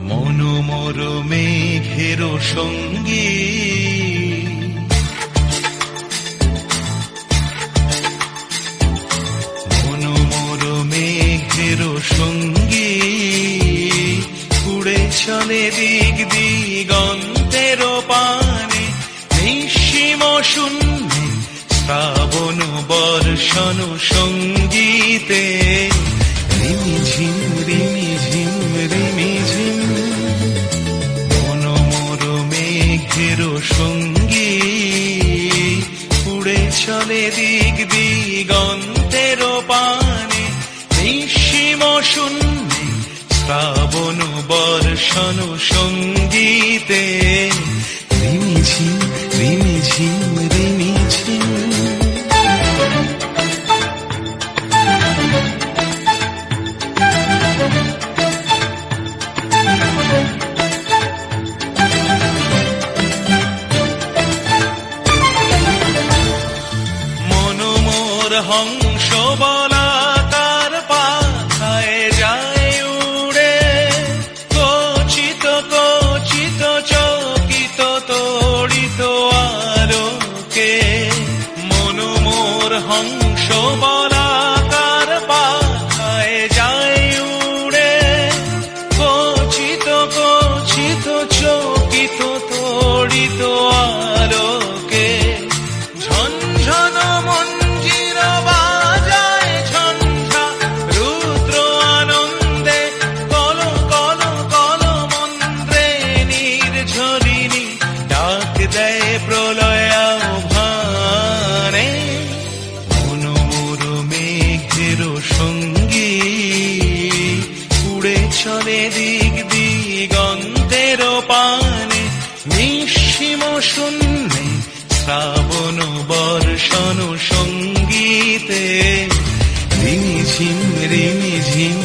মনোমর মেঘের সঙ্গী মনোমর মেঘের সঙ্গী উড়ে চলে দিক দিগন্তের পানে নিঃসীম শূন্যে শ্রাবণ বর্ষণ সঙ্গীতে রিমিঝিম রিমিঝিম রিমিঝিম মনোমর মেঘের সঙ্গী উড়ে চলে দিক দিগন্তের পানে নিঃসীম শূন্যে শ্রাবণ বর্ষণ সঙ্গীতে রিমিঝিম রিমিঝিম রিমিঝিম হংস বলাকার পাখায় যায় উড়ে কচিত কচিত চকিত তড়িত আলোকে মনোমর হংস বলাকার পাখায় যায় উড়ে কচিত কচিত চকিত তড়িত আলোকে ঝনঝন মঞ্জির বাজায় ঝঞ্ঝা রুদ্র আনন্দে কল কল কল মন্ত্রে নির্ঝরিণী ডাক দেয় প্রলয় আহ্বানে মনোমর মেঘের সঙ্গী উড়ে চলে দিক দিগন্তের পানে নিঃসীম শূন্যে শ্রাবণ বর্ষণ সঙ্গীতে রিমিঝিম রিমিঝিম